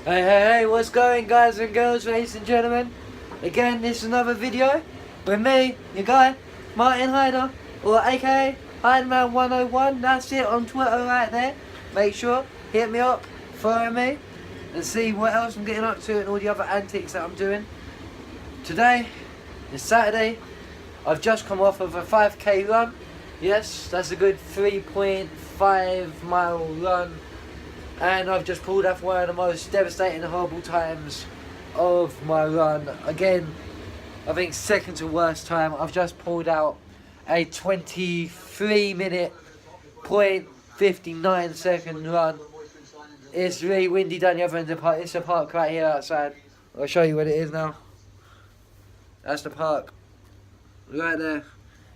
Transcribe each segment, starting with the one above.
Hey, what's going, guys and girls, ladies and gentlemen? Again, this is another video with me, your guy, Martin Hyder, or aka Hyderman101. That's it on Twitter right there. Make sure, hit me up, follow me, and see what else I'm getting up to and all the other antics that I'm doing. Today is Saturday. I've just come off of a 5k run. Yes, that's a good 3.5 mile run. And I've just pulled off one of the most devastating and horrible times of my run. Again, I think second to worst time. I've just pulled out a 23-minute, 0.59 second run. It's really windy down the other end of the park. It's a park right here outside. I'll show you what it is now. That's the park. Right there.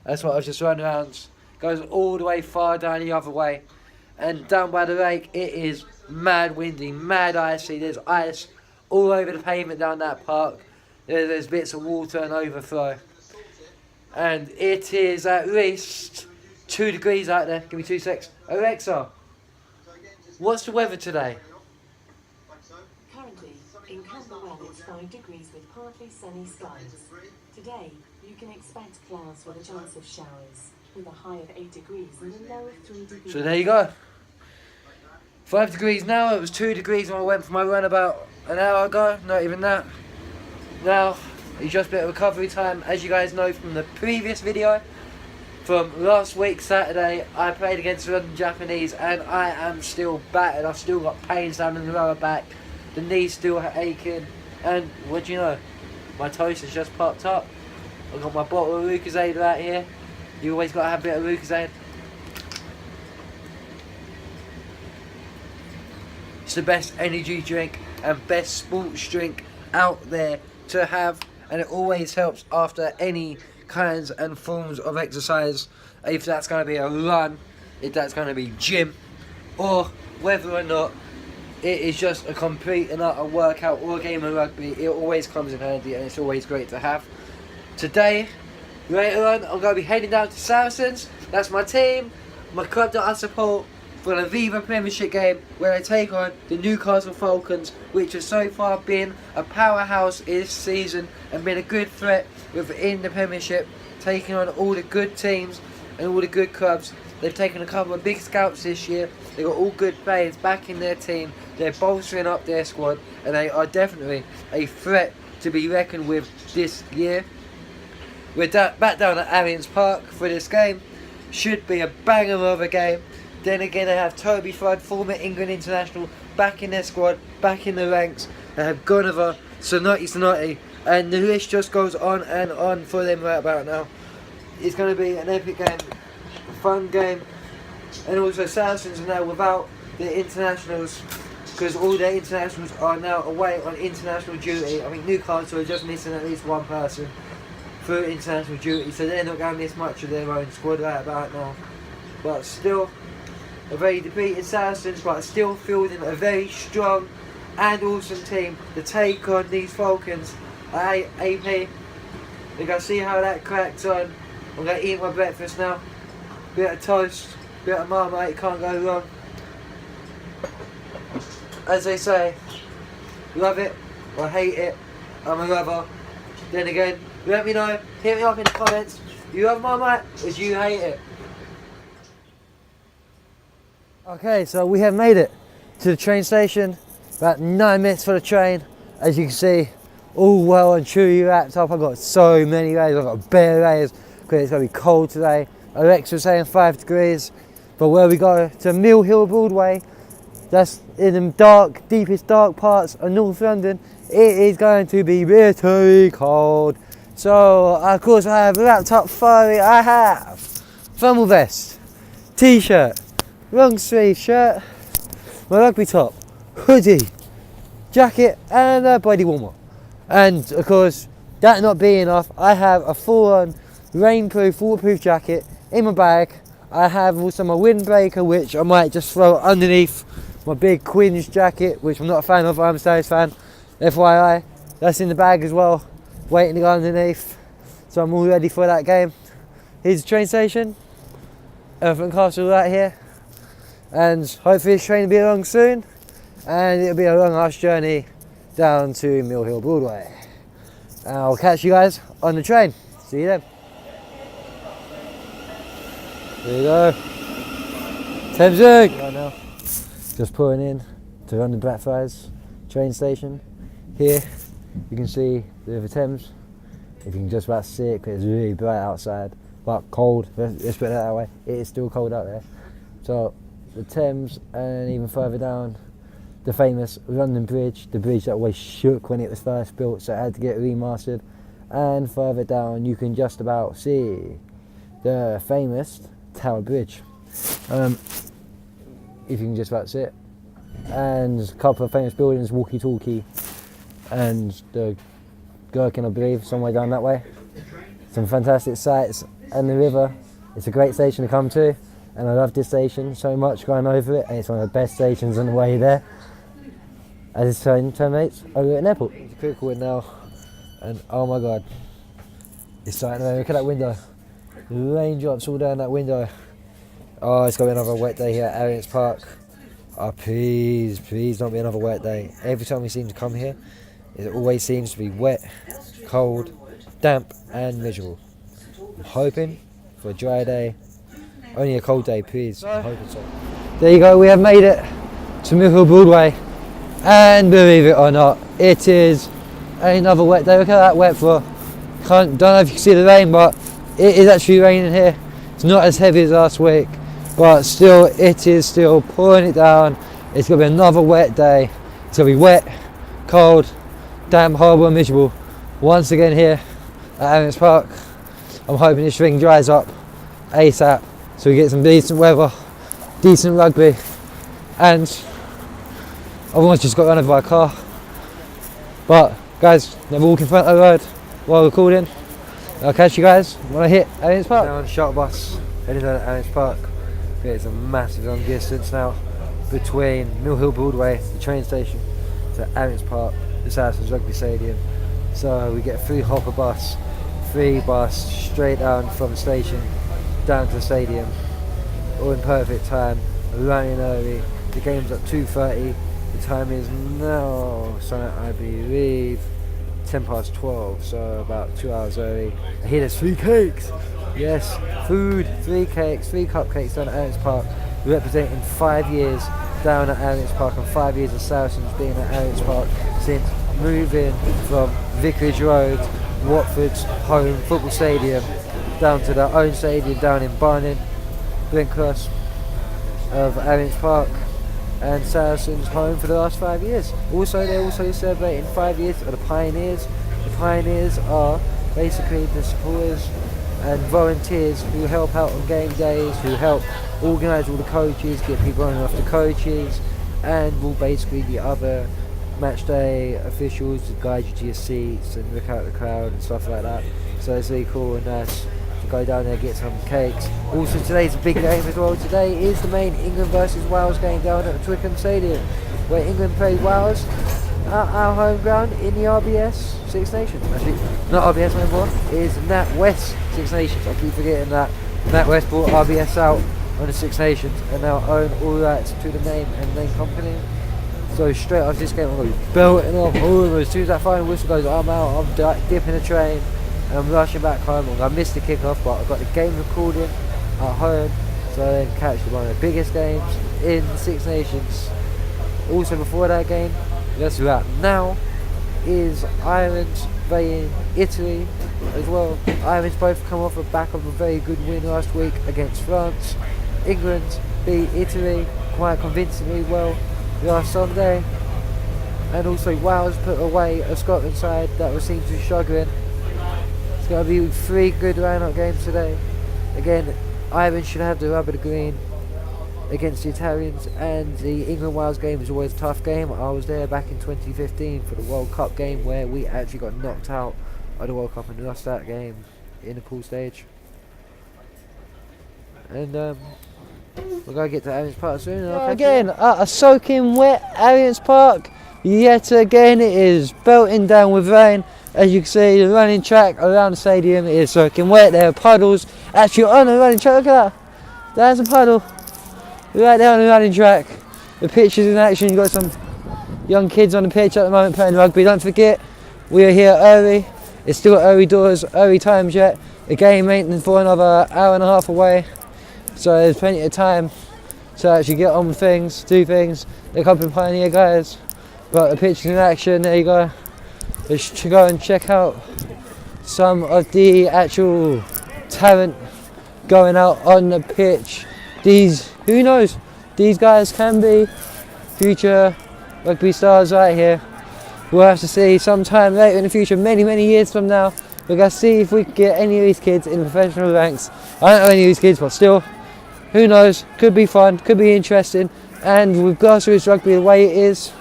That's what I've just run around. Goes all the way far down the other way. And down by the lake, it is mad windy, mad icy. There's ice all over the pavement down that park. There's bits of water and overflow. And it is at least 2 degrees out there. Give me 2 secs. Alexa, what's the weather today? Currently, in Camberwell it's 5 degrees with partly sunny skies. Today, you can expect clouds with a chance of showers, with a high of 8 degrees and a low of 3 degrees. So there you go. 5 degrees now. It was 2 degrees when I went for my run about an hour ago. Not even that. Now, it's just a bit of recovery time. As you guys know from the previous video, from last week Saturday, I played against the London Japanese and I am still battered. I've still got pains down in the lower back. The knee's still aching. And what do you know? My toast has just popped up. I've got my bottle of Lucozade right here. You always got to have a bit of Lucozade. It's the best energy drink and best sports drink out there to have, and it always helps after any kinds and forms of exercise. If that's going to be a run, if that's going to be gym, or whether or not it is just a complete and utter workout or a game of rugby, it always comes in handy and it's always great to have. Today, later on, I'm going to be heading down to Saracens. That's my team, my club that I support, for the Viva Premiership game where they take on the Newcastle Falcons, which has so far been a powerhouse this season and been a good threat within the Premiership, taking on all the good teams and all the good clubs. They've taken a couple of big scouts this year. They've got all good players back in their team. They're bolstering up their squad and they are definitely a threat to be reckoned with this year. We're back down at Allianz Park for this game. Should be a banger of a game. Then again, they have Toby Flood, former England international, back in their squad, back in the ranks. They have Gunova, Sonati, and the list just goes on and on for them right about now. It's going to be an epic game, a fun game, and also Saracens are now without their internationals, because all their internationals are now away on international duty. I think Newcastle are just missing at least one person for international duty, so they're not going to miss much of their own squad right about now. But still, a very depleted Saracens, but still fielding a very strong and awesome team to take on these Falcons at AP. We're going to see how that cracks on. I'm going to eat my breakfast now. Bit of toast, bit of Marmite, can't go wrong. As they say, love it or hate it, I'm a lover. Then again, let me know, hit me up in the comments, you love Marmite or do you hate it? Okay, so we have made it to the train station. About 9 minutes for the train. As you can see, all well and truly wrapped up. I've got so many layers. I've got bare layers because it's going to be cold today. Alexa was saying 5 degrees. But where we go to Mill Hill Broadway, that's in the dark, deepest dark parts of North London, it is going to be bitterly cold. So, of course, I have wrapped up thoroughly. I have thermal vest, t-shirt, long sleeve shirt, my rugby top, hoodie, jacket and a body warmer. And of course, that not being enough, I have a full-on rainproof, waterproof jacket in my bag. I have also my windbreaker, which I might just throw underneath my big Quins jacket, which I'm not a fan of. I'm a Stars fan, FYI. That's in the bag as well, waiting to go underneath. So I'm all ready for that game. Here's the train station, Elephant Castle right here. And hopefully this train will be along soon. and it'll be a long ass journey down to Mill Hill Broadway. And I'll catch you guys on the train. See you then. There you go. Thamesink! Right now, just pulling in to London Blackfriars train station. Here you can see the River Thames. If you can just about see it, because it's really bright outside, but cold. Let's put it that way. It is still cold out there. So the Thames, and even further down, the famous London Bridge, the bridge that always shook when it was first built, so it had to get remastered. And further down, you can just about see the famous Tower Bridge. If you can just about see it. And a couple of famous buildings, Walkie Talkie and the Gherkin, I believe, somewhere down that way. Some fantastic sights, and the river. It's a great station to come to, and I love this station so much going over it, and it's one of the best stations on the way there. As it's terminates over at an airport. It's a critical win now, and oh my god, it's starting to look at that window. Raindrops all down that window. Oh, it's going to be another wet day here at Arians Park. Oh, please don't be another wet day. Every time we seem to come here, it always seems to be wet, cold, damp and miserable. I'm hoping for a dry day. Only a cold day, please. I'm hoping so. There you go, we have made it to Mill Hill Broadway. And believe it or not, it is another wet day. Look at that wet floor. Don't know if you can see the rain, but it is actually raining here. It's not as heavy as last week, but still, it is still pouring it down. It's going to be another wet day. It's going to be wet, cold, damp, horrible and miserable once again here at Arians Park. I'm hoping this thing dries up ASAP so we get some decent weather, decent rugby, and I've almost just got run over by a car. But guys, never walk in front of the road while recording. I'll catch you guys when I hit Arians Park. Now on shuttle bus heading down to Arians Park. It's a massive long distance now between Mill Hill Broadway, the train station, to Arians Park, the Saracens Rugby Stadium. So we get a free bus straight down from the station down to the stadium, all in perfect time, running early. The game's at 2:30. The time is now, so I believe, 12:10, so about 2 hours early. I hear there's 3 cakes. Yes, food, 3 cakes, 3 cupcakes down at Arians Park, representing 5 years down at Arians Park and 5 years of Saracens being at Arians Park since moving from Vicarage Road, Watford's home football stadium, down to their own stadium down in Barnet, Brent Cross of Arians Park, and Saracens home for the last 5 years. Also, they're also celebrating 5 years of the Pioneers. The Pioneers are basically the supporters and volunteers who help out on game days, who help organise all the coaches, get people on and off the coaches, and will basically be other match day officials to guide you to your seats and look out at the crowd and stuff like that. So it's really cool and nice to go down there and get some cakes. Also, today's a big game as well. Today is the main England versus Wales game down at Twickenham Stadium, where England play Wales at our home ground in the RBS Six Nations. Actually, not RBS anymore, it is NatWest Six Nations. I keep forgetting that NatWest brought RBS out on the Six Nations and now own all rights to the name and name company. So straight after this game I'm going to be belting off. As soon as that final whistle goes, I'm out, I'm dipping the train and I'm rushing back home. I'm going to miss the kickoff, but I've got the game recording at home, so I then catch one of the biggest games in the Six Nations. Also before that game, that's right now, is Ireland playing Italy as well. Ireland's both come off the back of a very good win last week against France. England beat Italy quite convincingly well last Sunday, and also Wales put away a Scotland side that was seen to be struggling. It's going to be 3 good line-up games today. Again, Ireland should have the rub of the green against the Italians, and the England-Wales game is always a tough game. I was there back in 2015 for the World Cup game where we actually got knocked out of the World Cup and lost that game in the pool stage. And we're going to get to Arians Park soon. Again, a soaking wet Arians Park. Yet again, it is belting down with rain. As you can see, the running track around the stadium is soaking wet. There are puddles actually on the running track. Look at that. There's a puddle right there on the running track. The pitch is in action. You've got some young kids on the pitch at the moment playing rugby. Don't forget, we are here early. It's still early doors, early times yet. The game ain't for another hour and a half away, so there's plenty of time to actually get on with things, do things. They're coming Pioneer guys, but the pitch is in action. There you go. Let's go and check out some of the actual talent going out on the pitch. Who knows, these guys can be future rugby stars right here. We'll have to see sometime later in the future, many years from now. We're going to see if we can get any of these kids in the professional ranks. I don't know any of these kids, but still, who knows, could be fun, could be interesting. And with grassroots rugby the way it is,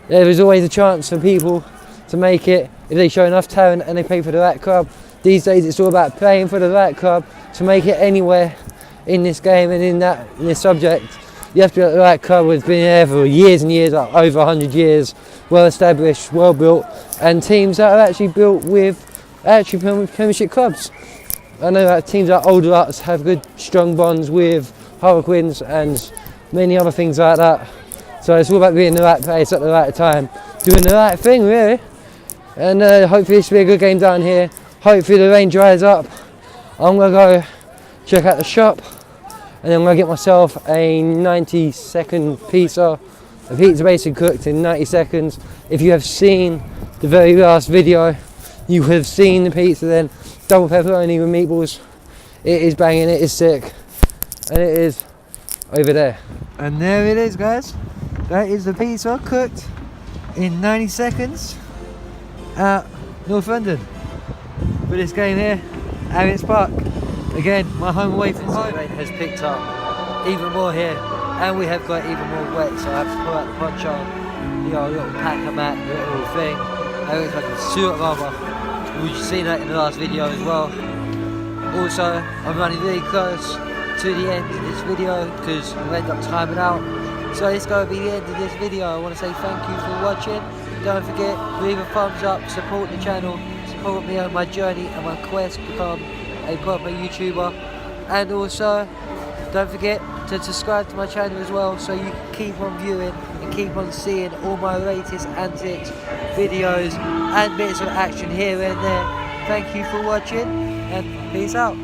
there is always a chance for people to make it if they show enough talent and they play for the right club. These days it's all about playing for the right club to make it anywhere in this game and in this subject. You have to be at the right club that's been there for years and years, like over 100 years, well established, well built, and teams that are actually built with Premiership clubs. I know that teams like Old Ruts have good strong bonds with Harlequins and many other things like that. So it's all about being in the right place at the right time, doing the right thing really. And hopefully this will be a good game down here. Hopefully the rain dries up. I'm going to go check out the shop and then I'm going to get myself a 90-second pizza. The pizza basically cooked in 90 seconds. If you have seen the very last video, you have seen the pizza then. Double pepperoni with meatballs. It is banging, it is sick. And it is over there. And there it is, guys. That is the pizza cooked in 90 seconds at North London for this game here, Arians Park. Again, my home away from home has picked up even more here, and we have got even more wet, so I have to pull out the poncho, little packer mat, little thing. It looks like a suit of armour. We've seen that in the last video as well. Also, I'm running really close to the end of this video because I've ended up timing out. So this is going to be the end of this video. I want to say thank you for watching. Don't forget, leave a thumbs up, support the channel, support me on my journey and my quest to become a proper YouTuber. And also, don't forget to subscribe to my channel as well so you can keep on viewing and keep on seeing all my latest antics, videos and bits of action here and there. Thank you for watching and peace out.